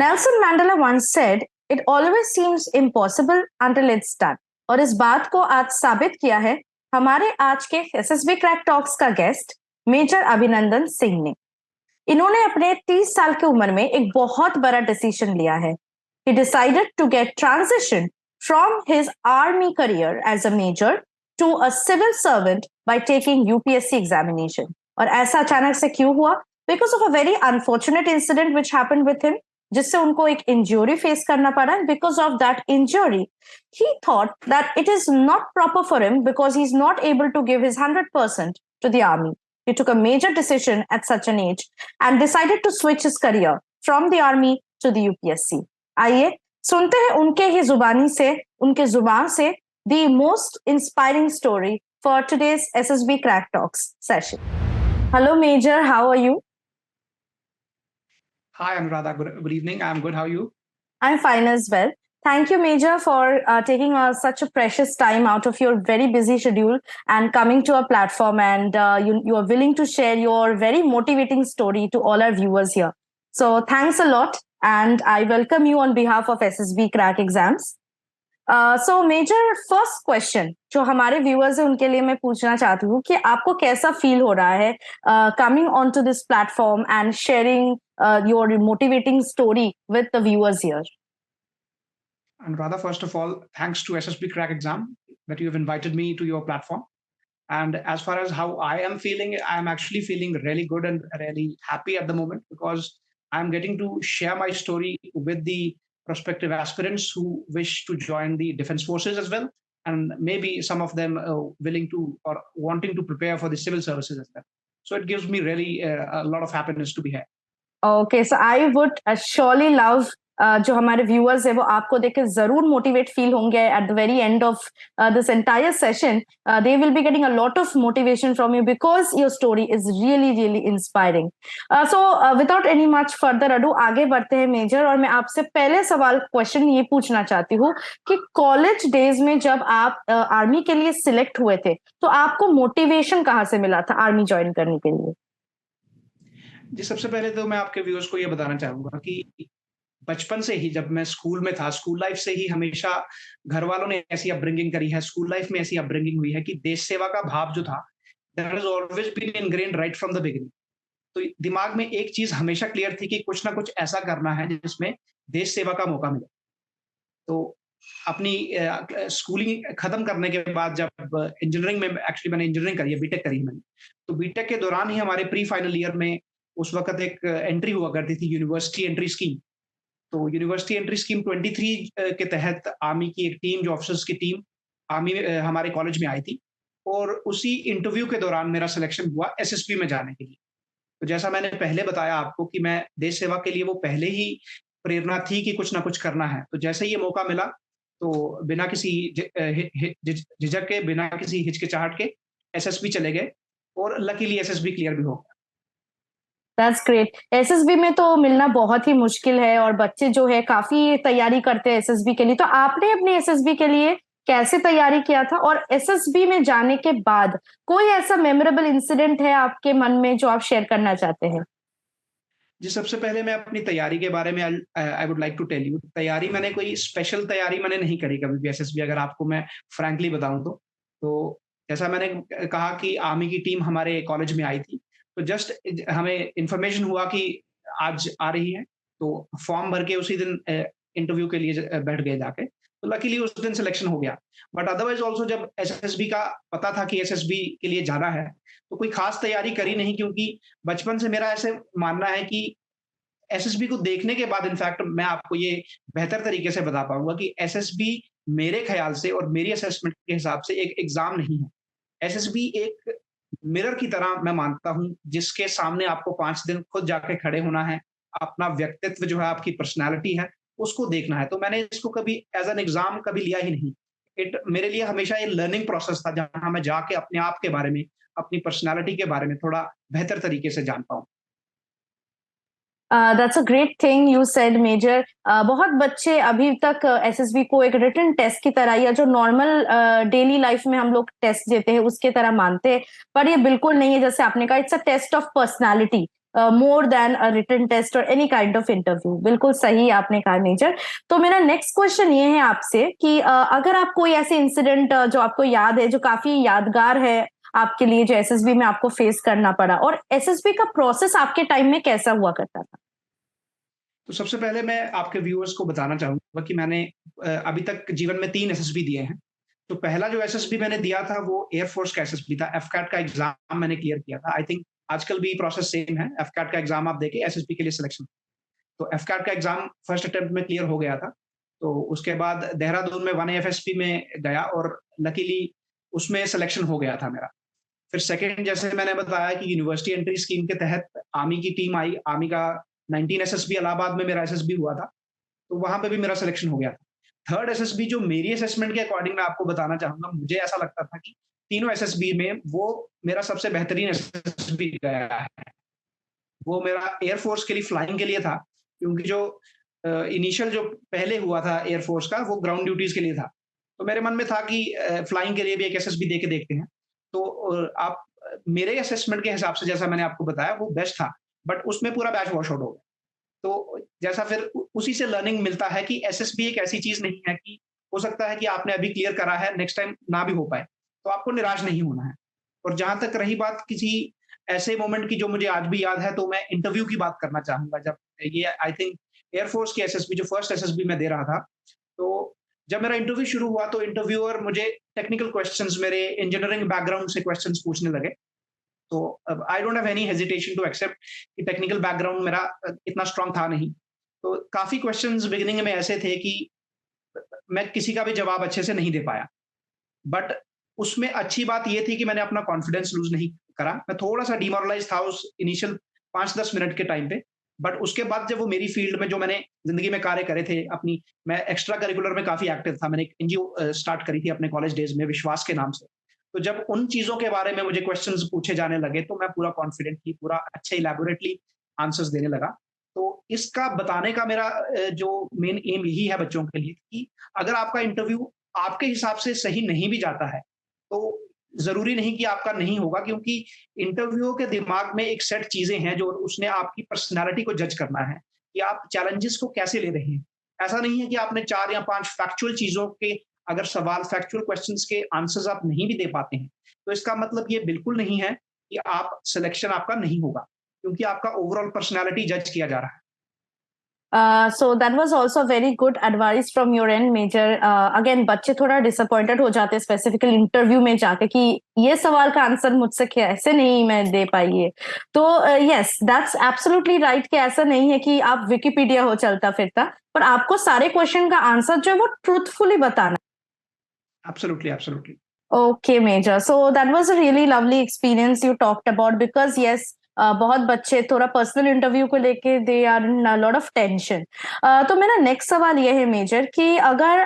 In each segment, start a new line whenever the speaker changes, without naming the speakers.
Nelson mandala once said, "It always seems impossible until it's done." और इस बात को आज साबित किया है हमारे आज के एसएसबी क्रैक टॉक्स का गेस्ट मेजर अभिनंदन सिंह ने। इन्होंने अपने 30 साल की उम्र में एक बहुत बड़ा डिसीजन लिया है। He decided to get transition from his army career as a major to a civil servant by taking UPSC examination. और ऐसा अचानक से क्यों हुआ? Because of a very unfortunate incident which happened with him, जिससे उनको एक इंजरी फेस करना पड़ा. Because of that injury, he thought that it is not proper for him because he's not able to give his 100% to the army. He took a major decision at such an age and decided to switch his career from the army to the UPSC. आइए सुनते हैं उनके ही जुबानी से, उनके जुबान से the most inspiring story for today's SSB Crack Talks session. Hello Major, how are you?
Hi Anuradha, good evening. I'm good. How are you?
I'm fine as well. Thank you, Major, for taking such a precious time out of your very busy schedule and coming to our platform, and you are willing to share your very motivating story to all our viewers here. So thanks a lot, and I welcome you on behalf of SSB Crack Exams. So Major, first question जो हमारे viewers हैं उनके लिए मैं पूछना चाहती हूँ कि आपको कैसा feel हो रहा है coming onto this platform and sharing your motivating story with the viewers here?
And rather, first of all, thanks to SSB Crack Exam that you have invited me to your platform. And as far as how I am feeling, I'm actually feeling really good and really happy at the moment because I'm getting to share my story with the prospective aspirants who wish to join the defense forces as well. And maybe some of them willing to or wanting to prepare for the civil services as well. So it gives me really a lot of happiness to be here.
Okay, so I would surely love जो हमारे viewers है वो आपको देख के जरूर motivate feel होंगे at the very end of this entire session. They will be getting a lot of motivation from you because your story is really really inspiring. So without any much further ado आगे बढ़ते हैं major, और मैं आपसे पहले सवाल question ये पूछना चाहती हूँ कि कॉलेज डेज में जब आप आर्मी के लिए सिलेक्ट हुए थे तो आपको मोटिवेशन कहाँ से मिला था आर्मी ज्वाइन करने के लिए?
जी, सबसे पहले तो मैं आपके व्यूअर्स को ये बताना चाहूंगा कि बचपन से ही जब मैं स्कूल में था, स्कूल लाइफ से ही हमेशा घर वालों ने ऐसी अपब्रिंगिंग करी है, स्कूल लाइफ में ऐसी अपब्रिंगिंग हुई है कि देश सेवा का भाव जो था, that has always been ingrained right from the beginning. तो दिमाग में एक चीज हमेशा क्लियर थी कि कुछ ना कुछ ऐसा करना है जिसमें देश सेवा का मौका मिले. तो अपनी स्कूलिंग खत्म करने के बाद जब इंजीनियरिंग में एक्चुअली मैंने इंजीनियरिंग करी है, बीटेक करी है मैंने, तो बीटेक के दौरान ही हमारे प्री फाइनल ईयर में उस वक्त एक एंट्री हुआ करती थी यूनिवर्सिटी एंट्री स्कीम. तो यूनिवर्सिटी एंट्री स्कीम 23 के तहत आर्मी की एक टीम, जो ऑफिसर्स की टीम आर्मी हमारे कॉलेज में आई थी, और उसी इंटरव्यू के दौरान मेरा सिलेक्शन हुआ एसएसबी में जाने के लिए. तो जैसा मैंने पहले बताया आपको कि मैं देश सेवा के लिए वो पहले ही प्रेरणा थी कि कुछ ना कुछ करना है. तो जैसे ये मौका मिला तो बिना किसी झिझक के, बिना किसी हिचकिचाहट के एसएसबी चले गए, और लकीली एसएसबी क्लियर भी हो गया.
That's great. एसएसबी में तो मिलना बहुत ही मुश्किल है और बच्चे जो है काफी तैयारी करते हैं एसएसबी के लिए. तो आपने अपने एसएसबी के लिए कैसे तैयारी किया था, और एसएसबी में जाने के बाद कोई ऐसा मेमोरेबल इंसिडेंट है आपके मन में जो आप शेयर करना चाहते हैं?
जी, सबसे पहले मैं अपनी तैयारी के बारे में I would like to tell you. तैयारी मैंने कोई स्पेशल तैयारी मैंने नहीं करी कभी भी एसएसबी, अगर आपको मैं फ्रैंकली बताऊं तो जैसा मैंने कहा कि आर्मी की टीम हमारे कॉलेज में आई थी, तो जस्ट हमें इंफॉर्मेशन हुआ कि आज आ रही है, तो फॉर्म भर के उसी दिन इंटरव्यू के लिए बैठ गए जाके. तो लकीली उस दिन सिलेक्शन हो गया. बट अदरवाइज ऑल्सो जब एसएसबी का पता था कि एसएसबी के लिए जाना है, तो कोई खास तैयारी करी नहीं, क्योंकि बचपन से मेरा ऐसे मानना है कि एसएसबी को देखने के बाद, इनफैक्ट मैं आपको ये बेहतर तरीके से बता पाऊंगा कि एसएसबी मेरे ख्याल से और मेरी असेसमेंट के हिसाब से एक एग्जाम नहीं है. एसएसबी एक मिरर की तरह मैं मानता हूं, जिसके सामने आपको 5 दिन खुद जाके खड़े होना है, अपना व्यक्तित्व जो है, आपकी पर्सनैलिटी है, उसको देखना है. तो मैंने इसको कभी एज एन एग्जाम कभी लिया ही नहीं. मेरे लिए हमेशा ये लर्निंग प्रोसेस था, जहां मैं जाके अपने आप के बारे में, अपनी पर्सनैलिटी के बारे में थोड़ा बेहतर तरीके से जान पाऊं.
That's a great thing you said, Major. बहुत बच्चे अभी तक एसएसबी को एक रिटन टेस्ट की तरह, या जो नॉर्मल डेली लाइफ में हम लोग टेस्ट देते हैं उसके तरह मानते हैं, पर ये बिल्कुल नहीं है. जैसे आपने कहा, it's a test of personality more than a written test or any kind of interview. बिल्कुल सही आपने कहा मेजर। तो मेरा नेक्स्ट क्वेश्चन ये है आपसे कि अगर आप कोई ऐसे इंसिडेंट जो आपको याद है, जो काफी यादगार है आपके लिए, जो एसएसबी में आपको फेस करना पड़ा, और एसएसबी का प्रोसेस आपके टाइम में कैसा हुआ करता था?
तो सबसे पहले मैं आपके व्यूअर्स को बताना चाहूँगा कि मैंने अभी तक जीवन में 3 एसएसबी दिए हैं। तो पहला जो एसएसबी मैंने दिया था वो एयर फोर्स का एसएसबी था। एफकैट का एग्ज़ाम मैंने क्लियर किया था। आई थिंक आजकल भी प्रोसेस सेम है। एफकैट का एग्ज़ाम आप देके एसएसबी के लिए सिलेक्शन। तो एफकैट का एग्ज़ाम फर्स्ट अटेम्प्ट में क्लियर हो गया था। तो उसके बाद देहरादून में 1 एफएसपी में गया और लकीली उसमें सिलेक्शन हो गया था मेरा। फिर सेकंड जैसे मैंने बताया कि यूनिवर्सिटी एंट्री स्कीम के तहत आर्मी की टीम आई। आर्मी का 19 एसएसबी इलाहाबाद में मेरा एसएसबी हुआ था। तो वहाँ पे भी मेरा सिलेक्शन हो गया था। थर्ड एसएसबी जो मेरी असेसमेंट के अकॉर्डिंग मैं आपको बताना चाहूँगा, मुझे ऐसा लगता था कि तीनों एसएसबी में वो मेरा सबसे बेहतरीन एसएसबी गया है। वो मेरा एयर फोर्स के लिए फ्लाइंग के लिए था, क्योंकि जो इनिशियल जो पहले हुआ था एयर फोर्स का, वो ग्राउंड ड्यूटीज़ के लिए था। तो मेरे मन में था कि फ्लाइंग के लिए भी एक एसएसबी दे के देखते हैं। तो आप मेरे असेसमेंट के हिसाब से जैसा मैंने आपको बताया वो बेस्ट था, बट उसमें पूरा बैच वॉश आउट हो गया। तो जैसा फिर उसी से लर्निंग मिलता है कि एसएसबी एक ऐसी चीज़ नहीं है कि हो सकता है कि आपने अभी क्लियर करा है, नेक्स्ट टाइम ना भी हो पाए, तो आपको निराश नहीं होना है। और जहाँ तक रही बात किसी ऐसे मोमेंट की जो मुझे आज भी याद है, तो मैं इंटरव्यू की बात करना चाहूँगा। जब ये आई थिंक एयर फोर्स की एसएसबी जो फर्स्ट एसएसबी मैं दे रहा था, तो जब मेरा इंटरव्यू शुरू हुआ तो इंटरव्यूअर मुझे टेक्निकल क्वेश्चंस, मेरे इंजीनियरिंग बैकग्राउंड से क्वेश्चंस पूछने लगे। तो I don't have any hesitation to accept कि टेक्निकल बैकग्राउंड मेरा इतना स्ट्रांग था नहीं। तो काफ़ी क्वेश्चंस बिगिनिंग में ऐसे थे कि मैं किसी का भी जवाब अच्छे से नहीं दे पाया। बट उसमें अच्छी बात ये थी कि मैंने अपना कॉन्फिडेंस लूज़ नहीं करा। मैं थोड़ा-सा डिमोरलाइज़ था उस इनिशियल 5-10 मिनट के टाइम पे। बट उसके बाद जब वो मेरी फ़ील्ड में जो मैंने ज़िंदगी में कार्य करे थे अपनी, मैं एक्स्ट्रा करिकुलर में काफ़ी एक्टिव था। मैंने एक एनजीओ स्टार्ट करी थी अपने कॉलेज डेज़ में विश्वास के नाम से। तो जब उन चीज़ों के बारे में मुझे क्वेश्चन्स पूछे जाने लगे, तो मैं पूरा कॉन्फिडेंटली, पूरा अच्छे इलैबोरेटली आंसर्स देने लगा। तो इसका बताने का मेरा जो मेन एम यही है बच्चों के लिए कि अगर आपका इंटरव्यू आपके हिसाब से सही नहीं भी जाता है, तो ज़रूरी नहीं कि आपका नहीं होगा, क्योंकि इंटरव्यूअर के दिमाग में एक सेट चीज़ें हैं जो उसने आपकी पर्सनैलिटी को जज करना है, कि आप चैलेंजेस को कैसे ले रहे हैं। ऐसा नहीं है कि आपने 4 या 5 फैक्चुअल चीज़ों के अगर सवाल, फैक्चुअल क्वेश्चन्स के आंसर्स आप नहीं भी दे पाते हैं, तो इसका मतलब ये बिल्कुल नहीं है कि आप सिलेक्शन आपका नहीं होगा, क्योंकि आपका ओवरऑल पर्सनैलिटी जज किया जा रहा है।
So that was also very good advice from your end, Major. Again, बच्चे थोड़ा disappointed हो जाते हैं स्पेसिफिकल इंटरव्यू में जाके कि ये सवाल का आंसर मुझसे कैसे नहीं मैं दे पाई है। तो yes, that's absolutely right कि ऐसा नहीं है कि आप विकिपीडिया हो चलता फिरता, पर आपको सारे क्वेश्चन का आंसर जो है वो ट्रूथफुली बताना।
Absolutely, absolutely.
Okay, Major. So that was a really lovely experience you talked about because yes, बहुत बच्चे थोड़ा पर्सनल इंटरव्यू को लेके they are in lot of tension. तो मेरा नेक्स्ट सवाल ये है मेजर कि अगर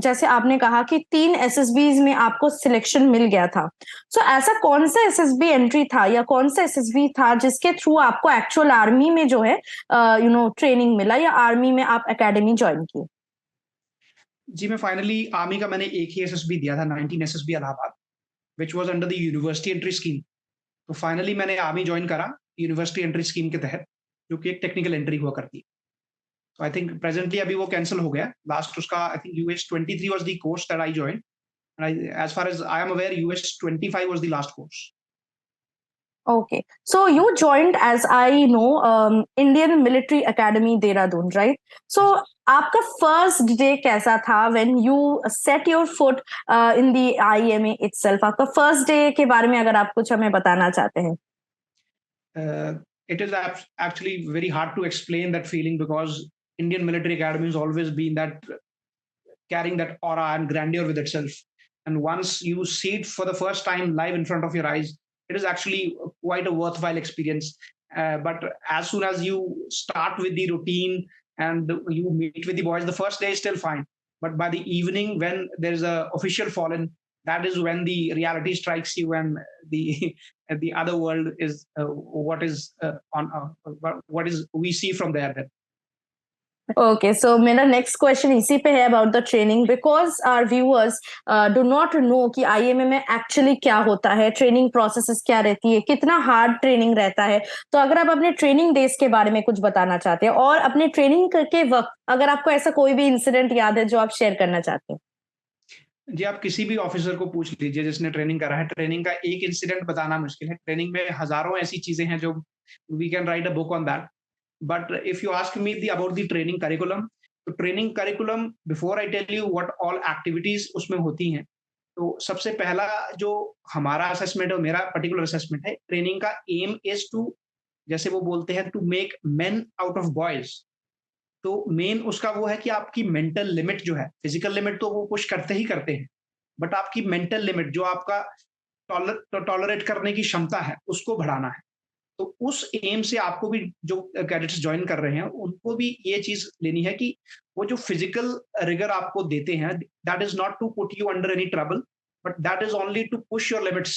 जैसे आपने कहा कि 3 एसएसबीज में आपको सिलेक्शन मिल गया था, सो ऐसा कौन सा एसएसबी एंट्री था या कौन सा एसएसबी था जिसके थ्रू आपको एक्चुअल आर्मी में जो है ट्रेनिंग मिला या आर्मी में आप एकेडमी ज्वाइन की?
जी, मैं फाइनली आर्मी का मैंने एक ही एसएसबी दिया था, 19 SSB Allahabad, which was under the university entry scheme. तो फाइनली मैंने आर्मी जॉइन करा यूनिवर्सिटी एंट्री स्कीम के तहत, जो कि एक टेक्निकल एंट्री हुआ करती है। तो आई थिंक प्रेजेंटली अभी वो कैंसल हो गया। लास्ट उसका I think US 23 was the course that I joined, and I as far as I am aware US 25 was the last course.
Okay. So you joined, as I know, Indian Military Academy, Dehradun, right? So आपका first day कैसा था when you set your foot in the IMA itself? आपका first day के बारे में अगर आप कुछ हमें बताना चाहते हैं?
It is actually very hard to explain that feeling, because Indian Military Academy has always been that carrying that aura and grandeur with itself. And once you see it for the first time live in front of your eyes, it is actually quite a worthwhile experience. But as soon as you start with the routine and you meet with the boys, the first day is still fine. But by the evening, when there is a official fallen, that is when the reality strikes you, and the the other world is what is on what is we see from there. Then.
Okay, so मेरा next question इसी पे है about the training, because our viewers do not know कि IMA में actually क्या होता है, training processes क्या रहती है, कितना हार्ड ट्रेनिंग रहता है। तो अगर आप अपने ट्रेनिंग डेज के बारे में कुछ बताना चाहते हैं, और अपने ट्रेनिंग के वक्त अगर आपको ऐसा कोई भी इंसिडेंट याद है जो आप शेयर करना चाहते हैं।
जी, आप किसी भी ऑफिसर को पूछ लीजिए जिसने ट्रेनिंग करा है, ट्रेनिंग का एक इंसिडेंट बताना मुश्किल है। ट्रेनिंग में हज़ारों ऐसी चीज़ें हैं जो we can write a book on that. But if you ask me the about the training curriculum, तो training curriculum before I tell you what all activities उसमें होती हैं, तो सबसे पहला जो हमारा असेसमेंट है, मेरा पर्टिकुलर असेसमेंट है, ट्रेनिंग का एम इज़ टू, जैसे वो बोलते हैं, to make men out of boys. तो मेन उसका वो है कि आपकी मेंटल लिमिट जो है, फिजिकल लिमिट तो वो पुश करते ही करते हैं, बट आपकी मेंटल लिमिट जो आपका टॉलरेट करने की क्षमता है, उसको बढ़ाना है। तो उस एम से आपको भी, जो कैडेट्स ज्वाइन कर रहे हैं, उनको भी ये चीज लेनी है कि वो जो फिजिकल रिगर आपको देते हैं, that is not to put you under any trouble, but that is only to push your limits.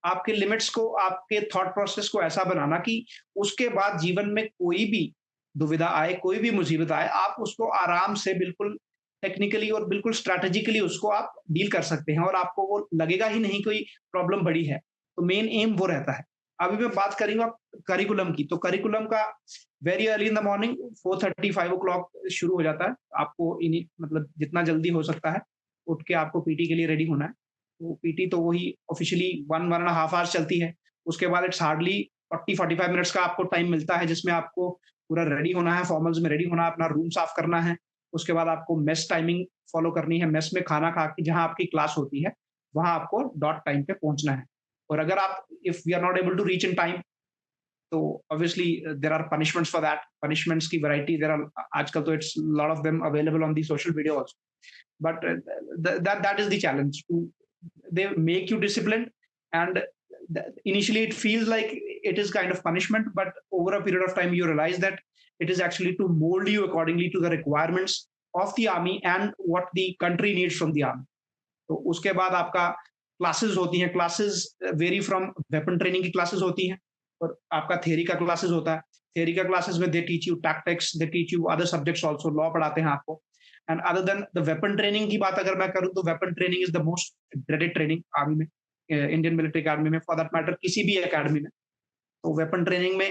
आपके लिमिट्स को, आपके थॉट प्रोसेस को ऐसा बनाना कि उसके बाद जीवन में कोई भी दुविधा आए, कोई भी मुसीबत आए, आप उसको आराम से बिल्कुल टेक्निकली और बिल्कुल स्ट्रैटेजिकली उसको आप डील कर सकते हैं, और आपको वो लगेगा ही नहीं कोई प्रॉब्लम बड़ी है। तो मेन एम वो रहता है। अभी मैं बात करूंगा करिकुलम की, तो करिकुलम का very early in the morning 4:30 5 o'clock शुरू हो जाता है। आपको मतलब जितना जल्दी हो सकता है उठ के आपको पीटी के लिए रेडी होना है। तो पीटी तो वही ऑफिशियली 1-1.5 आवर्स चलती है। उसके बाद इट्स हार्डली 40-45 मिनट्स का आपको टाइम मिलता है, जिसमें आपको पूरा रेडी होना है, फॉर्मल्स में रेडी होना है, अपना रूम साफ करना है। उसके बाद आपको मेस टाइमिंग फॉलो करनी है। मेस में खाना खा के जहाँ आपकी क्लास होती है, वहाँ आपको डॉट टाइम पे पहुंचना है। और अगर आप, if we are not able to reach in time, तो obviously there are punishments for that. Punishments की वैरायटी देयर आर, आजकल तो it's lot of them available on the social media also. But that is the challenge, to they make you disciplined, and initially it feels like it is kind of punishment, but over a period of time you realize that it is actually to mold you accordingly to the requirements of the army and what the country needs from the army. तो उसके बाद आपका classes होती हैं। Classes very from, weapon training की classes होती हैं, और आपका थियरी का क्लासेस होता है। थियरी का क्लासेस में they teach you tactics, they teach you other subjects also, law पढ़ाते हैं आपको। And other than the weapon training की बात अगर मैं करूं, तो weapon training is the most dreaded training army में, इंडियन मिलिट्री अकेडमी में, फॉर दैट मैटर किसी भी अकेडमी में। तो वेपन ट्रेनिंग में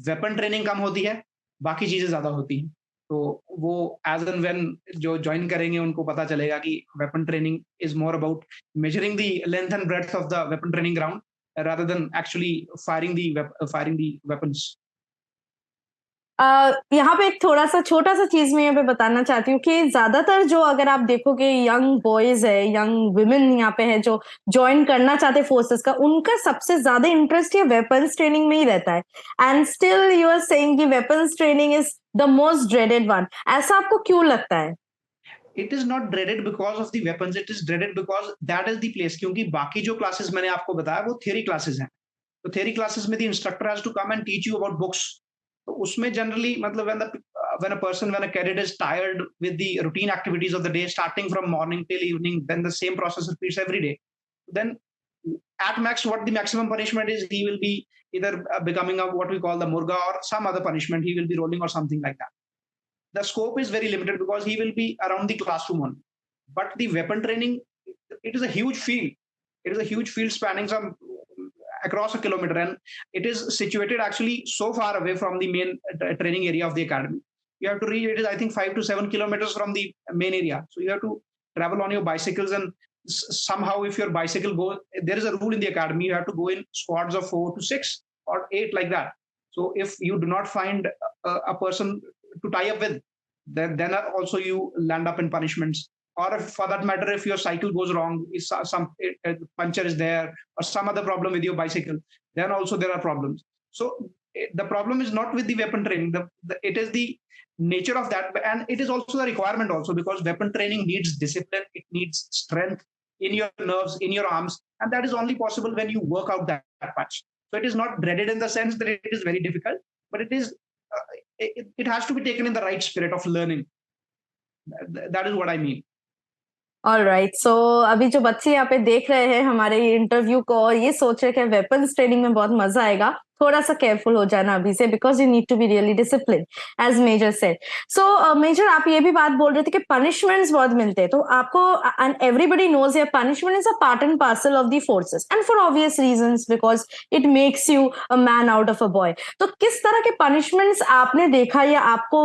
वेपन ट्रेनिंग कम होती है, बाकी चीजें ज्यादा होती हैं। तो वो एज एंड व्हेन जो ज्वाइन करेंगे उनको पता चलेगा कि weapon training is more about measuring the length and breadth of the weapon training ground, rather than actually firing the weapons.
यहाँ पे एक थोड़ा सा छोटा सा चीज मैं यहाँ पे बताना चाहती हूँ कि ज्यादातर जो, अगर आप देखोगे, यंग बॉयज है, यंग वुमेन यहाँ पे है जो ज्वाइन करना चाहते फोर्सेस का, उनका सबसे ज्यादा इंटरेस्ट ये वेपन्स ट्रेनिंग में ही रहता है। And still you are saying कि weapons training is the most dreaded one. ऐसा आपको क्यों लगता है?
It is not dreaded because of the weapons, it is dreaded because that is the place, क्योंकि बाकी जो क्लासेस मैंने आपको बताया वो थियरी क्लासेस हैं। तो थियरी क्लासेस में the instructor has to come and teach you about books. तो उसमें जनरली, मतलब when a cadet is tired with the routine activities of the day, starting from morning till evening, then the same process repeats every day, then at max what the maximum punishment is, he will be either becoming a what we call the murga, or some other punishment, he will be rolling or something like that. The scope is very limited because he will be around the classroom only. But the weapon training, it is a huge field. It is a huge field spanning some across a kilometer, and it is situated actually so far away from the main training area of the academy. You have to reach, it is I think 5 to 7 kilometers from the main area. So you have to travel on your bicycles, and somehow if your bicycle goes, there is a rule in the academy, you have to go in squads of 4 to 6 or 8 like that. So if you do not find a person to tie up with, then also you land up in punishments. Or if, for that matter, if your cycle goes wrong, if some puncture is there or some other problem with your bicycle, then also there are problems. So the problem is not with the weapon training. It is the nature of that, and it is also the requirement also, because weapon training needs discipline. It needs strength in your nerves, in your arms, and that is only possible when you work out that much. So it is not dreaded in the sense that it is very difficult, but it is it has to be taken in the right spirit of learning. That is what I mean.
Alright, so अभी जो बच्चे यहाँ पे देख रहे हैं हमारे interview को और ये सोच रहे हैं कि वेपन्स ट्रेनिंग में बहुत मजा आएगा, थोड़ा सा केयरफुल हो जाना अभी से, because you need to be really discipline, as major said. So major, आप ये भी बात बोल रहे थे कि पनिशमेंट्स बहुत मिलते हैं, तो आपको, and everybody knows that punishment is a part and parcel of the forces, and for obvious reasons, because it makes you a man out of a boy. तो किस तरह के पनिशमेंट्स आपने देखा या आपको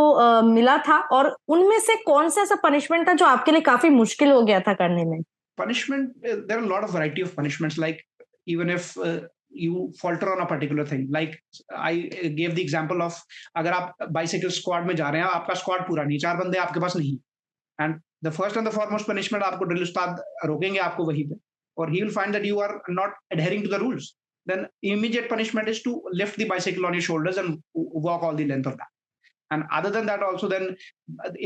मिला था, और उनमें से कौन सा ऐसा पनिशमेंट था जो आपके लिए काफी मुश्किल हो गया था करने में?
Punishment, there are a lot of variety of punishments. Like even if you falter on a particular thing, like I gave the example of अगर आप bicycle squad में जा रहे हैं, आपका squad पूरा नहीं, 4 बंदे आपके पास नहीं, and the first and the foremost punishment, आपको drill उस्ताद रोकेंगे आपको वहीं पे, or he will find that you are not adhering to the rules. Then immediate punishment is to lift the bicycle on your shoulders and walk all the length of that. And other than that also, then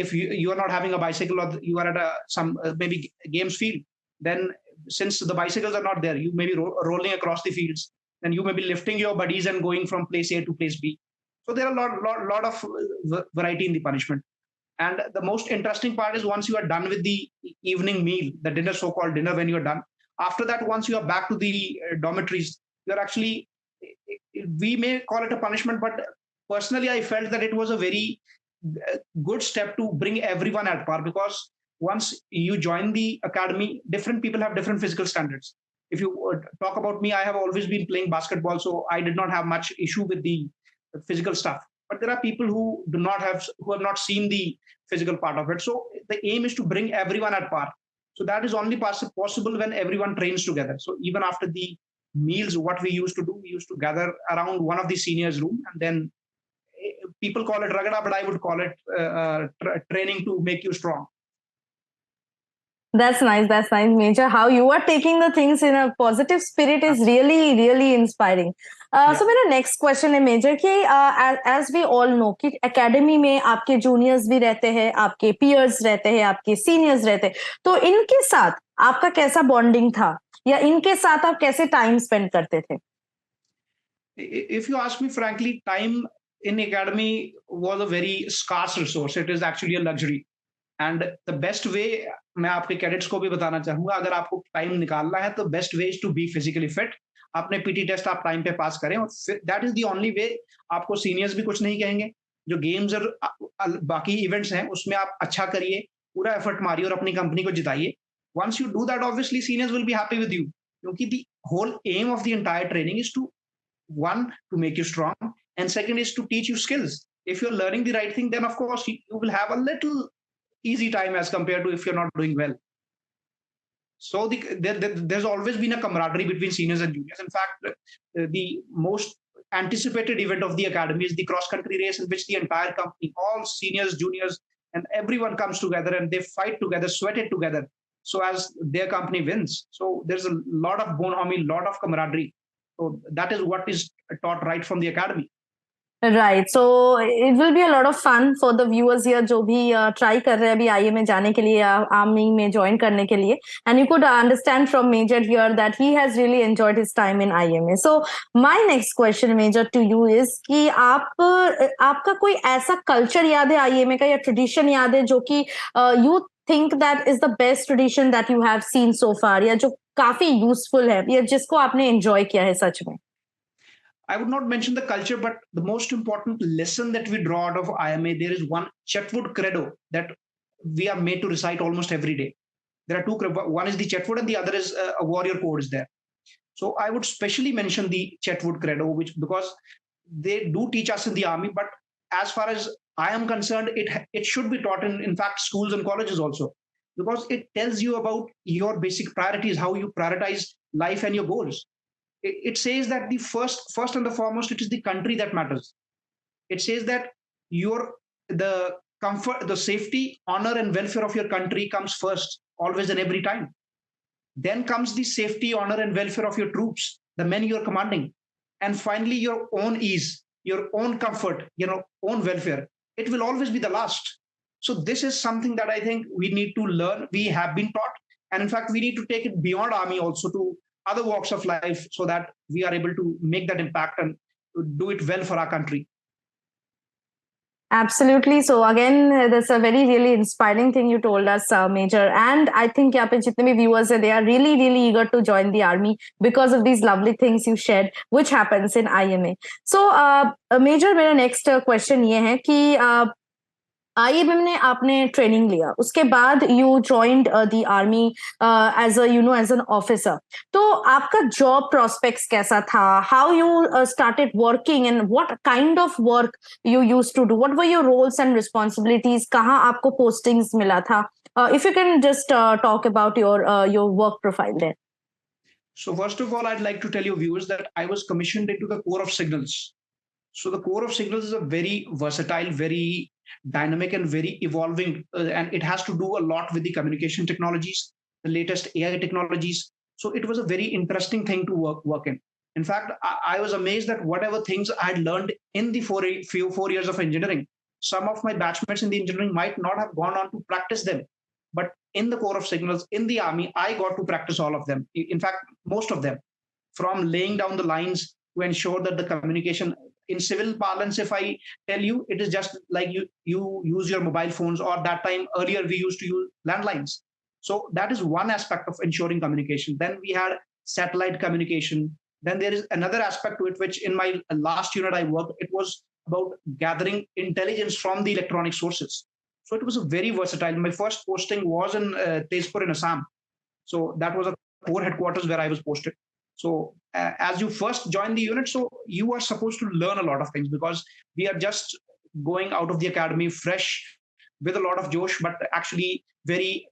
if you are not having a bicycle, or you are at some maybe games field, then since the bicycles are not there, you may be rolling across the fields, then you may be lifting your buddies and going from place A to place B. So there are lot of variety in the punishment. And the most interesting part is once you are done with the evening meal, the dinner, so-called dinner, when you are done, after that, once you are back to the dormitories, you are actually, we may call it a punishment, but personally I felt that it was a very good step to bring everyone at par, because once you join the academy, different people have different physical standards. If you talk about me, I have always been playing basketball, so I did not have much issue with the physical stuff. But there are people who have not seen the physical part of it. So the aim is to bring everyone at par. So that is only possible when everyone trains together. So even after the meals, what we used to do, we used to gather around one of the seniors' room, and then people call it ragada, but I would call it training to make you strong.
That's nice. That's nice, Major. How you are taking the things in a positive spirit is really, really inspiring. So मेरा next question है, Major, कि as we all know कि academy में आपके juniors भी रहते हैं, आपके peers रहते हैं, आपके seniors रहते हैं, तो इनके साथ आपका कैसा bonding था, या इनके साथ आप कैसे time spend करते थे?
If you ask me frankly, time in academy was a very scarce resource. It is actually a luxury. And the best way, मैं आपके कैडेट्स को भी बताना चाहूंगा, अगर आपको टाइम निकालना है तो best way is to be physically fit. अपने पीटी टेस्ट आप टाइम पे पास करें, और that is the only way. आपको सीनियर्स भी कुछ नहीं कहेंगे. जो गेम्स और बाकी इवेंट्स हैं उसमें आप अच्छा करिए, पूरा एफर्ट मारिए और अपनी कंपनी को जिताइए. Once you do that, obviously seniors will be happy with you, क्योंकि the whole aim of the entire training is to, one, to make you strong, and second is to teach you skills. If you're learning the right thing, then of course you will have a little easy time as compared to if you're not doing well. So there's always been a camaraderie between seniors and juniors. In fact, the most anticipated event of the academy is the cross country race, in which the entire company, all seniors, juniors, and everyone comes together and they fight together, sweat it together, so as their company wins. So there's a lot of bonhomie, lot of camaraderie. So that is what is taught right from the academy.
Right. So it will be a lot of fun for the viewers here जो भी try कर रहे हैं अभी आईए में जाने के लिए या आर्मी में join करने के लिए, and you could understand from Major here that he has really enjoyed his time in IMA. So my next question, Major, to you is कि आपका कोई ऐसा culture याद है IMA का, या tradition याद है जो कि you think that is the best tradition that you have seen so far, या जो काफी useful है, या जिसको आपने enjoy किया है सच में?
I would not mention the culture, but the most important lesson that we draw out of IMA, there is one Chetwood credo that we are made to recite almost every day. There are two, one is the Chetwood and the other is a warrior code is there. So I would specially mention the Chetwood credo, which, because they do teach us in the army, but as far as I am concerned, it should be taught in fact, schools and colleges also, because it tells you about your basic priorities, how you prioritize life and your goals. It says that the first and the foremost, it is the country that matters. It says that the comfort, the safety, honor, and welfare of your country comes first, always and every time. Then comes the safety, honor, and welfare of your troops, the men you're commanding, and finally your own ease, your own comfort, your own welfare. It will always be the last. So this is something that I think we need to learn. We have been taught, and in fact, we need to take it beyond army also to other walks of life, so that we are able to make that impact and do it well for our country.
Absolutely. So again, that's a very really inspiring thing you told us, Major. And I think यहाँ पे जितने भी viewers हैं, they are really really eager to join the army because of these lovely things you shared, which happens in IMA. So, Major, मेरा next question ये है कि IMM ने आपने ट्रेनिंग लिया, उसके बाद you joined the army as as an officer. तो आपका जॉब प्रोस्पेक्ट्स कैसा था? How you started working and what kind of work you use to do? What were your roles and responsibilities? कहाँ आपको पोस्टिंग्स मिला था? If you can just talk about your work profile there.
So first of all, I'd like to tell your viewers that I was commissioned into the Corps of Signals. So the Corps of Signals is a very versatile, very dynamic and very evolving, and it has to do a lot with the communication technologies, the latest AI technologies. So it was a very interesting thing to work in. In fact, I was amazed that whatever things I had learned in the 4 years of engineering, some of my batchmates in the engineering might not have gone on to practice them. But in the Corps of Signals, in the army, I got to practice all of them. In fact, most of them, from laying down the lines to ensure that the communication in civil parlance, if I tell you, it is just like you use your mobile phones, or that time earlier we used to use landlines. So that is one aspect of ensuring communication. Then we had satellite communication. Then there is another aspect to it, which in my last unit I worked, it was about gathering intelligence from the electronic sources. So it was a very versatile. My first posting was in Tezpur in Assam. So that was a core headquarters where I was posted. So as you first join the unit, so you are supposed to learn a lot of things, because we are just going out of the academy fresh with a lot of josh, but actually very,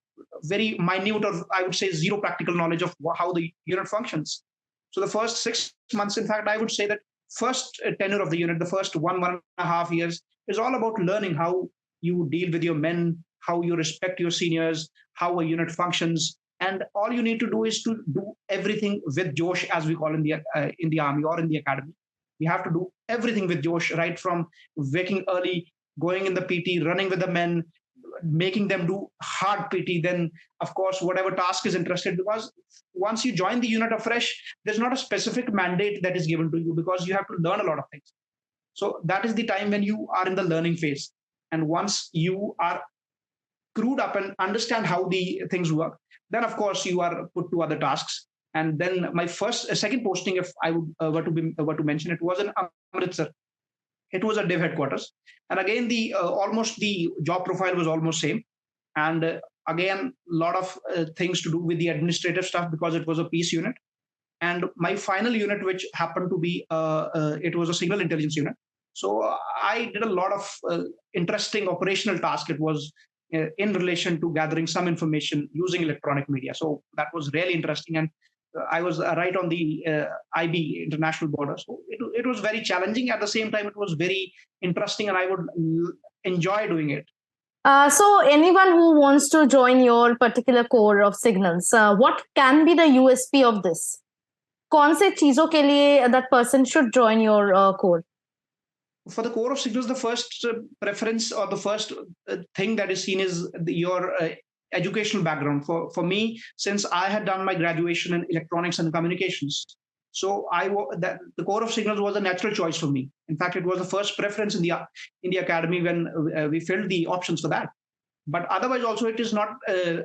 very minute, or I would say zero practical knowledge of how the unit functions. So the first 6 months, in fact, I would say that first tenure of the unit, the first 1.5 years is all about learning how you deal with your men, how you respect your seniors, how a unit functions. And all you need to do is to do everything with Josh, as we call in the army or in the academy. We have to do everything with Josh, right from waking early, going in the PT, running with the men, making them do hard PT. Then, of course, whatever task is interested, because once you join the unit afresh, there's not a specific mandate that is given to you, because you have to learn a lot of things. So that is the time when you are in the learning phase. And once you are screwed up and understand how the things work, then of course you are put to other tasks. And then my second posting, if I would were to mention, it was in Amritsar. It was a div headquarters, and again the almost the job profile was almost same, and again a lot of things to do with the administrative stuff, because it was a peace unit. And my final unit, which happened to be it was a signal intelligence unit. So I did a lot of interesting operational tasks. It was in relation to gathering some information using electronic media. So that was really interesting. And I was right on the IB international border. So it was very challenging. At the same time, it was very interesting, and I would enjoy doing it.
So anyone who wants to join your particular core of signals, what can be the USP of this? कौन से चीजों के लिए that person should join your core?
For the Corps of Signals, the first preference, or the first thing that is seen is your educational background. For me, since I had done my graduation in electronics and communications, so the Corps of Signals was a natural choice for me. In fact, it was the first preference in the academy when we filled the options for that. But otherwise, also it is not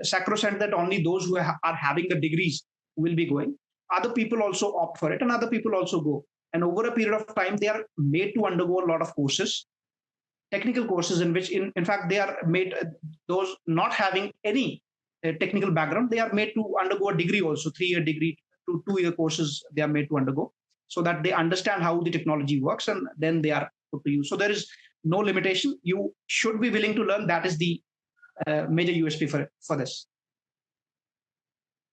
sacrosanct that only those who are having the degrees will be going. Other people also opt for it, and other people also go. And over a period of time, they are made to undergo a lot of courses, technical courses, in which, in fact, they are made, those not having any technical background, they are made to undergo a degree also, 3-year degree to 2-year courses they are made to undergo, so that they understand how the technology works, and then they are put to use. So there is no limitation. You should be willing to learn. That is the major USP for this.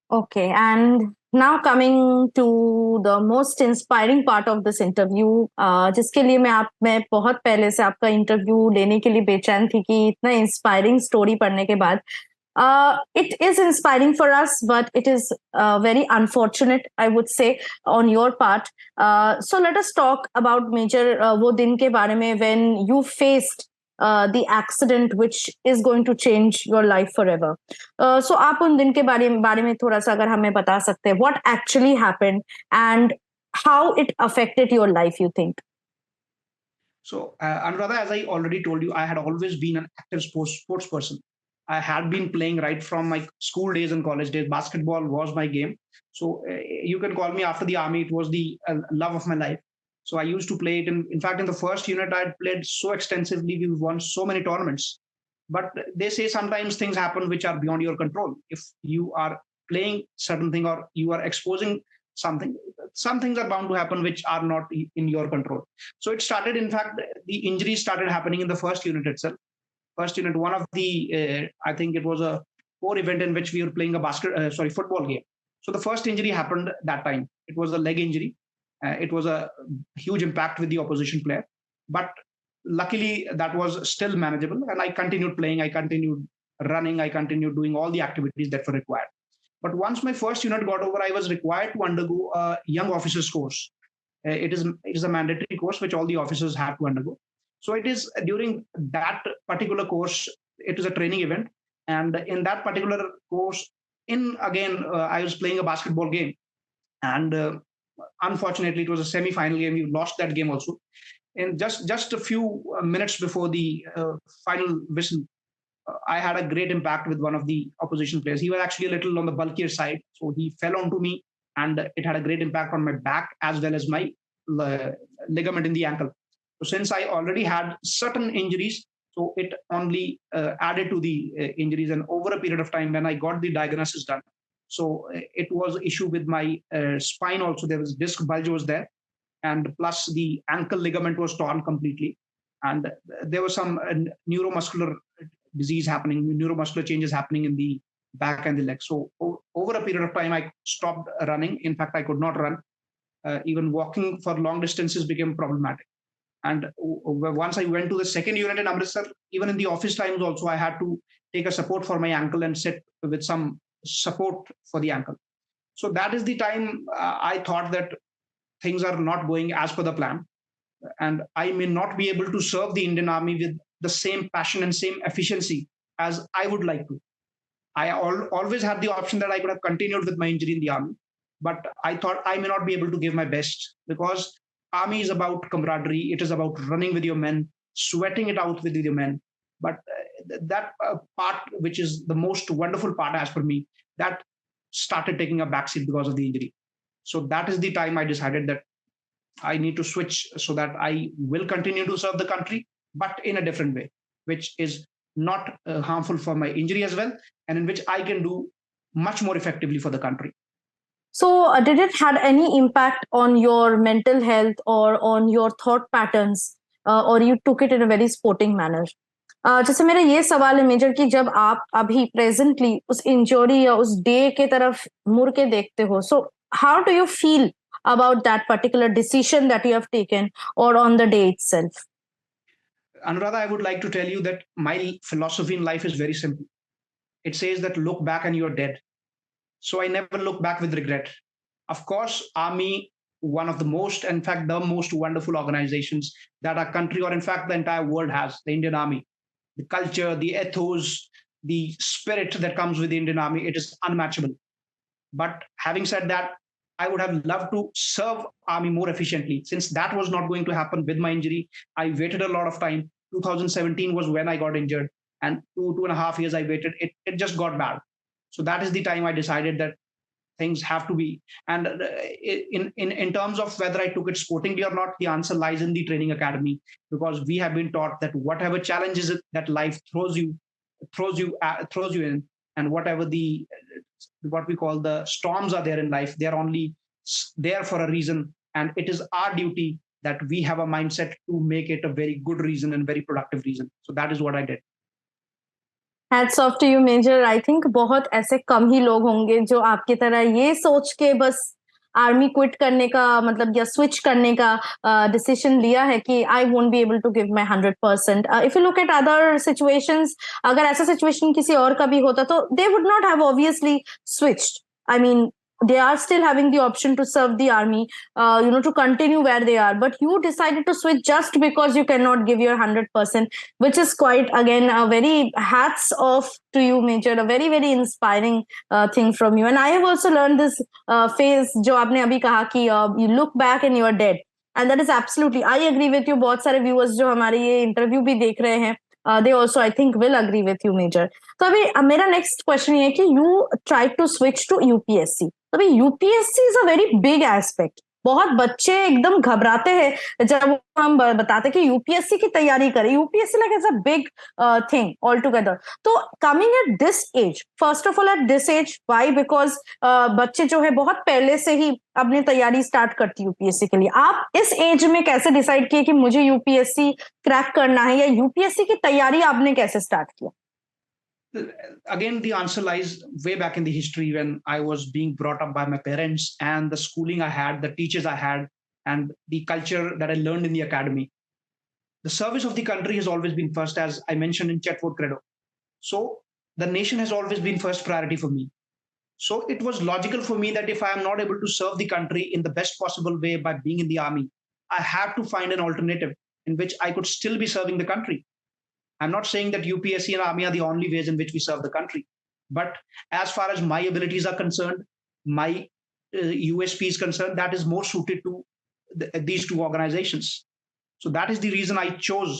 Okay, and now coming to the most inspiring part of this interview, जिसके लिए मैं बहुत पहले से आपका interview लेने के लिए बेचैन थी कि इतना इंस्पायरिंग स्टोरी पढ़ने के बाद. It is inspiring for us, but it is very unfortunate, I would say, on your part. So let us talk about Major वो दिन के बारे में when you faced the accident which is going to change your life forever. So आप उन दिन के बारे में थोड़ा सा अगर हमें बता सकते हैं, what actually happened and how it affected your life, you think?
So, Anuradha, as I already told you, I had always been an active sports person. I had been playing right from my school days and college days. Basketball was my game. So, you can call me after the army. It was the love of my life. So, I used to play it. In fact, in the first unit, I played so extensively. We won so many tournaments. But they say sometimes things happen which are beyond your control. If you are playing certain thing or you are exposing something, some things are bound to happen which are not in your control. So it started, in fact, the injuries started happening in the first unit itself. First unit, one of the, I think it was a core event in which we were playing a football game. So the first injury happened that time. It was a leg injury. It was a huge impact with the opposition player. But luckily, that was still manageable. And I continued playing. I continued running. I continued doing all the activities that were required. But once my first unit got over, I was required to undergo a young officers course. It is a mandatory course which all the officers have to undergo. So it is during that particular course, it is a training event. And in that particular course, I was playing a basketball game. And unfortunately, it was a semi-final game. We lost that game also. And just a few minutes before the final whistle, I had a great impact with one of the opposition players. He was actually a little on the bulkier side, so he fell onto me, and it had a great impact on my back as well as my ligament in the ankle. So since I already had certain injuries, so it only added to the injuries. And over a period of time, when I got the diagnosis done, so it was issue with my spine also. There was disc bulge was there, and plus the ankle ligament was torn completely, and there was some neuromuscular disease happening, neuromuscular changes happening in the back and the leg. So over a period of time, I stopped running. In fact, I could not run. Even walking for long distances became problematic. And once I went to the second unit in Amritsar, even in the office times also, I had to take a support for my ankle and sit with some support for the ankle. So that is the time I thought that things are not going as per the plan. And I may not be able to serve the Indian Army with the same passion and same efficiency as I would like to. I always had the option that I could have continued with my injury in the army, but I thought I may not be able to give my best, because army is about camaraderie. It is about running with your men, sweating it out with your men. But that part, which is the most wonderful part as per me, that started taking a backseat because of the injury. So that is the time I decided that I need to switch so that I will continue to serve the country, but in a different way, which is not harmful for my injury as well, and in which I can do much more effectively for the country.
So, did it had any impact on your mental health or on your thought patterns, or you took it in a very sporting manner? जैसे मेरा ये सवाल है major कि जब आप अभी presently उस इंजरी या उस डे के तरफ मुड़ के देखते हो, so how do you feel about that particular decision that you have taken or on the day itself?
Anuradha, I would like to tell you that my philosophy in life is very simple. It says that look back and you're dead. So I never look back with regret. Of course, Army, one of the most, in fact, the most wonderful organizations that our country, or in fact, the entire world has, the Indian Army. The culture, the ethos, the spirit that comes with the Indian Army, it is unmatchable. But having said that, I would have loved to serve Army more efficiently. Since that was not going to happen with my injury, I waited a lot of time. 2017 was when I got injured, and 2.5 years I waited. It just got bad. So that is the time I decided that things have to be. And in terms of whether I took it sportingly or not, the answer lies in the training academy, because we have been taught that whatever challenges that life throws you in, and whatever what we call the storms are there in life, they are only there for a reason, and it is our duty that we have a mindset to make it a very good reason and very productive reason. So that is what I did.
Hats off to you, Major. I think बहुत ऐसे कम ही लोग होंगे जो आपकी तरह ये सोच के बस आर्मी क्विट करने का मतलब या स्विच करने का डिसीजन लिया है कि I won't be able to give my 100%. If you look at other situations, अगर ऐसा सिचुएशन किसी और का भी होता तो they would not have obviously switched. I mean they are still having the option to serve the army, to continue where they are, but you decided to switch just because you cannot give your 100%, which is quite, again, a very hats off to you, Major. A very very inspiring thing from you. And I have also learned this phase जो आपने अभी कहा कि you look back and you are dead. And that is absolutely, I agree with you. बहुत सारे viewers जो हमारे ये इंटरव्यू भी देख रहे हैं, they also I think will agree with you major. तो अभी मेरा नेक्स्ट क्वेश्चन ये है कि you try to switch to UPSC. तो अभी UPSC is a very big aspect. बहुत बच्चे एकदम घबराते हैं जब हम बताते कि यूपीएससी की तैयारी करें. UPSC like is a big thing all together. तो coming at this age, first of all at this age, why? Because बच्चे जो है बहुत पहले से ही अपनी तैयारी स्टार्ट करती है यूपीएससी के लिए. आप इस एज में कैसे डिसाइड किए कि मुझे यूपीएससी क्रैक करना है, या यूपीएससी की तैयारी आपने कैसे स्टार्ट किया?
Again, the answer lies way back in the history when I was being brought up by my parents, and the schooling I had, the teachers I had, and the culture that I learned in the academy. The service of the country has always been first, as I mentioned in Chetwood Code. So the nation has always been first priority for me. So it was logical for me that if I am not able to serve the country in the best possible way by being in the army, I have to find an alternative in which I could still be serving the country. I'm not saying that UPSC and army are the only ways in which we serve the country, but as far as my abilities are concerned, my USP is concerned, that is more suited to these two organizations. So that is the reason I chose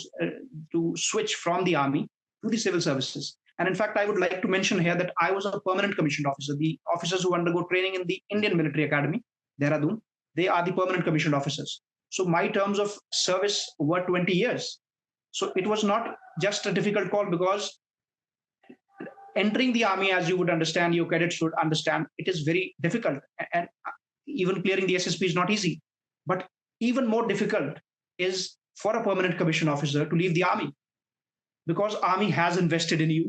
to switch from the army to the civil services. And in fact, I would like to mention here that I was a permanent commissioned officer. The officers who undergo training in the Indian Military Academy, Dehradun, they are the permanent commissioned officers. So my terms of service were 20 years. So it was not just a difficult call, because entering the army, as you would understand, your cadets should understand, it is very difficult. And even clearing the SSB is not easy. But even more difficult is for a permanent commission officer to leave the army, because army has invested in you.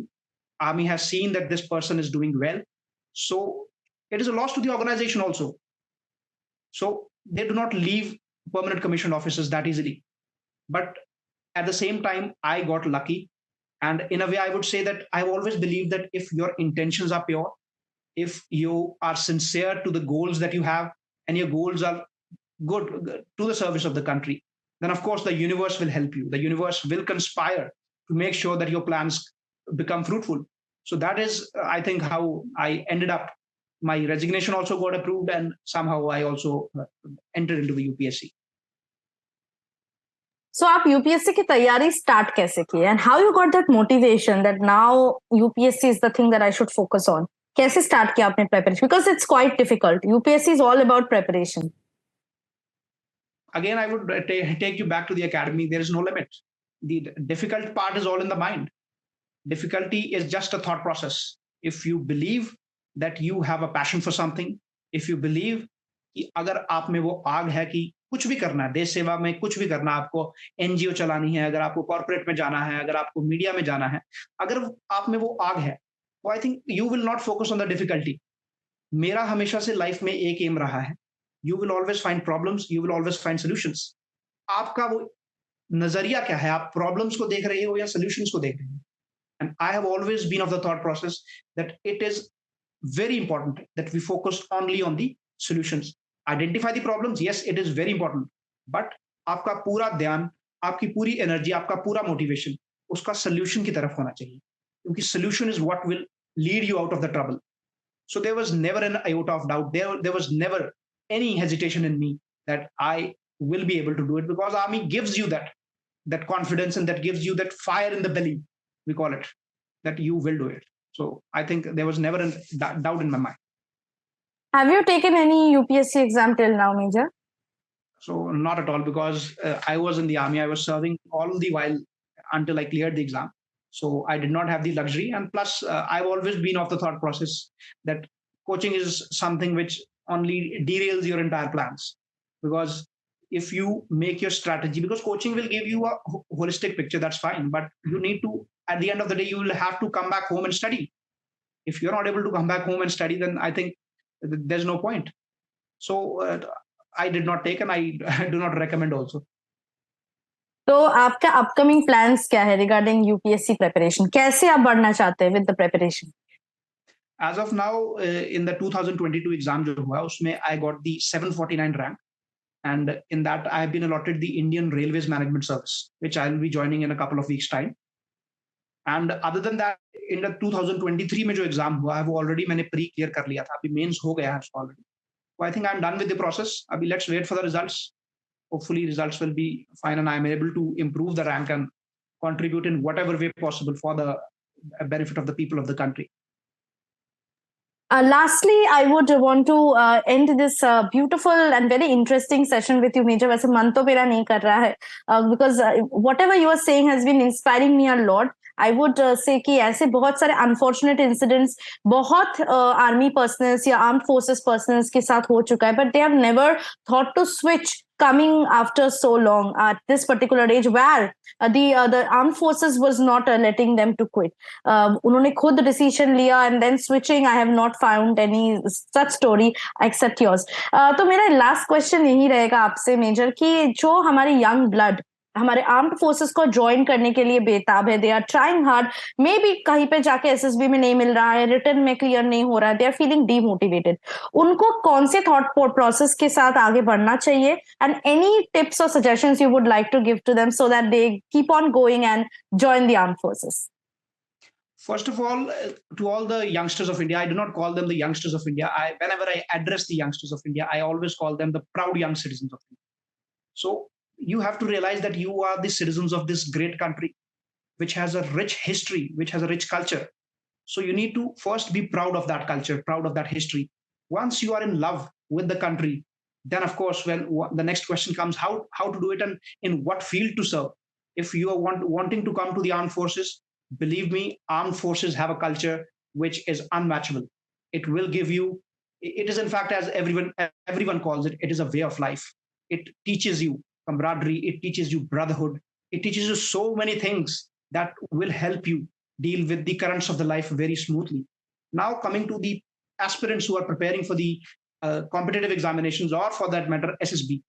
Army has seen that this person is doing well. So it is a loss to the organization also. So they do not leave permanent commission officers that easily. But at the same time, I got lucky. And in a way, I would say that I've always believed that if your intentions are pure, if you are sincere to the goals that you have, and your goals are good to the service of the country, then of course the universe will help you. The universe will conspire to make sure that your plans become fruitful. So that is, I think, how I ended up. My resignation also got approved, and somehow I also entered into the UPSC.
सो आप UPSC की तैयारी start कैसे की, and how you got that motivation that now UPSC is the thing that I should focus on? कैसे start किया आपने preparation? Because it's quite difficult. UPSC is all about preparation.
Again, I would take you back to the academy. There is no limit. The difficult part is all in the mind. Difficulty is just a thought process. If you believe that you have a passion for something, if you believe कि अगर आप में वो आग है कि कुछ भी करना है, देश सेवा में कुछ भी करना, आपको एनजीओ चलानी है, अगर आपको कॉर्पोरेट में जाना है, अगर आपको मीडिया में जाना है, अगर आप में वो आग है, तो I think you will not focus on the difficulty. मेरा हमेशा से लाइफ में एक एम रहा है, you will always find problems, you will always find solutions. आपका वो नजरिया क्या है, आप प्रॉब्लम्स को देख रहे हो या सॉल्यूशंस को देख रहे हो? And I have always been of the thought process that it is very important that we focus only on the solutions. Identify the problems, yes, it is very important, but आपका पूरा ध्यान, आपकी पूरी energy, आपका पूरा motivation उसका solution की तरफ होना चाहिए, क्योंकि solution is what will lead you out of the trouble. So there was never an iota of doubt. There was never any hesitation in me that I will be able to do it, because army gives you that confidence, and that gives you that fire in the belly, we call it, that you will do it. So I think there was never a doubt in my mind.
Have you taken any UPSC exam till now, Major?
So not at all, because I was in the army. I was serving all the while until I cleared the exam. So I did not have the luxury. And plus, I've always been of the thought process that coaching is something which only derails your entire plans. Because if you make your strategy, because coaching will give you a holistic picture, that's fine. But you need to, at the end of the day, you will have to come back home and study. If you're not able to come back home and study, then I think there's no point. So I did not take, and I do not recommend also.
तो आपका upcoming plans क्या है regarding UPSC preparation? कैसे आप बढ़ना चाहते हैं with the preparation?
As of now, in the 2022 exam जो हुआ, उसमें I got the 749 rank, and in that I have been allotted the Indian Railways Management Service, which I will be joining in a couple of weeks time. And other than that, in the 2023 में जो exam हुआ है, वो already मैंने pre clear कर लिया था, अभी मेंस हो गया है already. So I think I'm done with the process. अभी let's wait for the results. hopefully results will be fine and I'm able to improve the rank and contribute in whatever way possible for the benefit of the people of the country.
Lastly, I would want to end this beautiful and very interesting session with you, Major. वैसे मन तो मेरा नहीं कर रहा है because whatever you are saying has been inspiring me a lot. I would say कि ऐसे बहुत सारे unfortunate incidents बहुत army personnels या armed forces personnels के साथ हो चुका है, but they have never thought to switch coming after so long at this particular age where the armed forces was not letting them to quit. उन्होंने खुद decision लिया and then switching. I have not found any such story except yours. तो मेरा last question यही रहेगा आपसे major कि जो हमारे young blood हमारे आर्म्ड फोर्सेस को ज्वाइन करने के लिए बेताब है, they are trying hard, maybe कहीं पे जाके एसएसबी में नहीं मिल रहा है, रिटर्न में क्लियर नहीं हो रहा है, दे आर फीलिंग डीमोटिवेटेड, उनको कौन से थॉट प्रोसेस के साथ आगे बढ़ना चाहिए एंड एनी टिप्स और suggestions you would like to give to them so that they keep on going and join the armed forces?
First of all, to all the youngsters of India, I do not call them the youngsters of India. Whenever I address the youngsters of India, I always call them the proud young citizens of India. So you have to realize that you are the citizens of this great country, which has a rich history, which has a rich culture. So you need to first be proud of that culture, proud of that history. Once you are in love with the country, then of course, when the next question comes, how to do it and in what field to serve. If you are wanting to come to the armed forces, believe me, armed forces have a culture which is unmatchable. It will give you, it is in fact, as everyone calls it, it is a way of life. It teaches you camaraderie, it teaches you brotherhood, it teaches you so many things that will help you deal with the currents of the life very smoothly. Now coming to the aspirants who are preparing for the competitive examinations or for that matter SSB,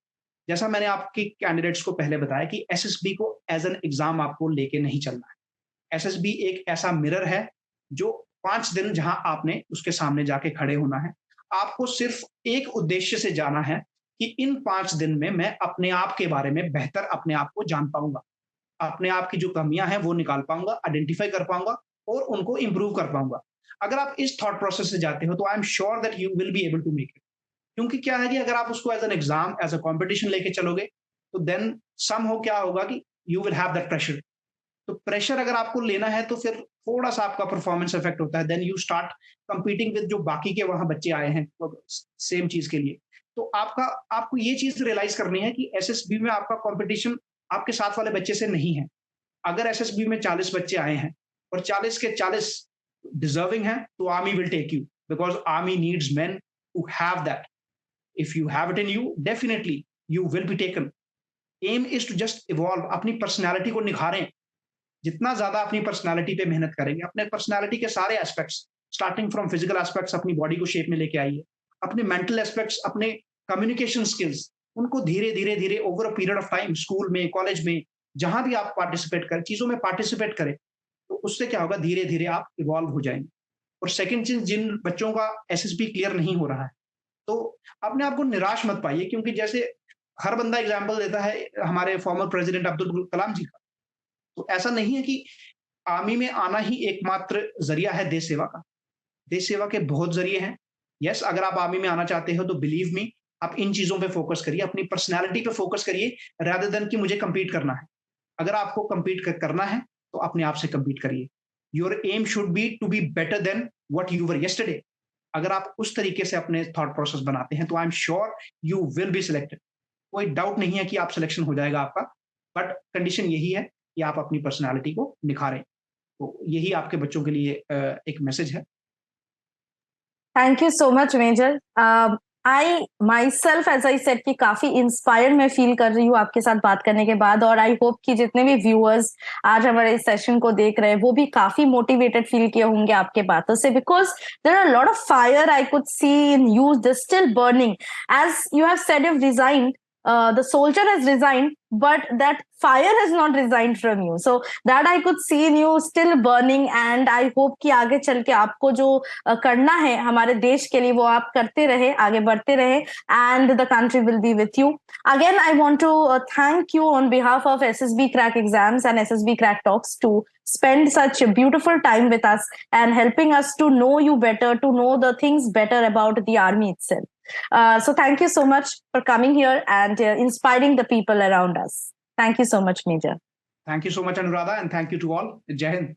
जैसा मैंने आपके candidates को पहले बताया कि SSB को as an exam आपको लेके नहीं चलना है. SSB एक ऐसा मिरर है जो 5 दिन जहां आपने उसके सामने जाके खड़े होना है. आपको सिर्फ एक उद्देश्य से जाना है कि इन 5 दिन में मैं अपने आप के बारे में बेहतर अपने आप को जान पाऊंगा, अपने आप की जो कमियां हैं वो निकाल पाऊंगा, आइडेंटिफाई कर पाऊंगा और उनको इंप्रूव कर पाऊंगा. अगर आप इस थॉट प्रोसेस से जाते हो तो I am sure that you will be able to make it. क्योंकि क्या है कि अगर आप उसको as an exam, as a competition लेके चलोगे तो देन सम हो क्या होगा कि you will have that pressure. तो प्रेशर अगर आपको लेना है तो फिर थोड़ा सा आपका परफॉर्मेंस इफेक्ट होता है. Then you start competing with जो बाकी के वहां बच्चे आए हैं सेम चीज के लिए. तो आपको ये चीज रियलाइज करनी है कि एसएसबी में आपका कंपटीशन आपके साथ वाले बच्चे से नहीं है. अगर एसएसबी में 40 बच्चे आए हैं और 40 के 40 डिजर्विंग हैं तो army will take you, because army needs men who have that. If you have it in you, definitely you will be taken. Aim is to just evolve, अपनी पर्सनैलिटी को निखारें. जितना ज्यादा अपनी पर्सनैलिटी पे मेहनत करेंगे, अपने पर्सनैलिटी के सारे aspects, starting from physical aspects, अपनी बॉडी को शेप में लेके आइए, अपने मेंटल एस्पेक्ट्स, अपने कम्युनिकेशन स्किल्स, उनको धीरे धीरे धीरे over a period of time, school में, कॉलेज में, जहां भी आप पार्टिसिपेट करें, चीजों में पार्टिसिपेट करें, तो उससे क्या होगा, धीरे धीरे आप इवॉल्व हो जाएंगे. और सेकंड चीज, जिन बच्चों का एसएसबी क्लियर नहीं हो रहा है तो अपने आप को निराश मत पाइए, क्योंकि जैसे हर बंदा एग्जाम्पल देता है हमारे फॉर्मर प्रेसिडेंट अब्दुल कलाम जी का, तो ऐसा नहीं है कि आर्मी में आना ही एकमात्र जरिया है देश सेवा का. देश सेवा के बहुत जरिए हैं. यस, अगर आप आर्मी में आना चाहते हो तो बिलीव मी, आप इन चीजों पे फोकस करिए, अपनी पर्सनैलिटी पे फोकस करिए, रादर देन कि मुझे कंपीट करना है. अगर आपको कंपीट करना है तो अपने आप से कंपीट करिए. Your aim should be to be better than what you were yesterday. अगर आप उस तरीके से अपने थॉट प्रोसेस बनाते हैं तो I am sure you will be selected. कोई डाउट नहीं है कि आप सिलेक्शन हो जाएगा आपका, बट कंडीशन यही है कि आप अपनी पर्सनैलिटी को निखारें. तो यही आपके बच्चों के लिए एक मैसेज है.
Thank you so much major. I myself, as I said, कि काफी इंस्पायर्ड मैं फील कर रही हूँ आपके साथ बात करने के बाद, और आई होप कि जितने भी व्यूअर्स आज हमारे इस सेशन को देख रहे हैं वो भी काफी मोटिवेटेड फील किए होंगे आपके बातों से, because there are lot of fire I could see in you, this still burning. As you have said, you've resigned, the soldier has resigned, but that fire has not resigned from you. So that I could see in you still burning, and I hope कि आगे चल के आपको जो करना है हमारे देश के लिए वो आप करते रहे, आगे बढ़ते रहे, and the country will be with you. Again, I want to thank you on behalf of SSBCrack exams and SSBCrack talks to spend such a beautiful time with us and helping us to know you better, to know the things better about the army itself. So thank you so much for coming here and inspiring the people around us. Thank you so much, Major.
Thank you so much, Anuradha, and thank you to all. Jai Hind.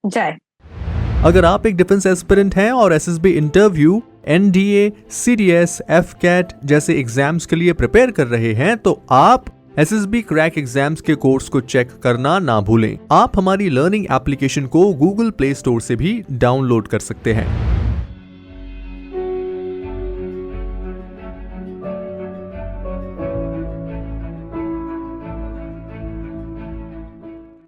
Jai.
अगर आप एक defence aspirant हैं और SSB interview, NDA, CDS, AFCAT जैसे exams के लिए prepare कर रहे हैं तो आप एसएसबी क्रैक एग्जाम्स के कोर्स को चेक करना ना भूलें। आप हमारी लर्निंग एप्लीकेशन को गूगल प्ले स्टोर से भी डाउनलोड कर सकते हैं।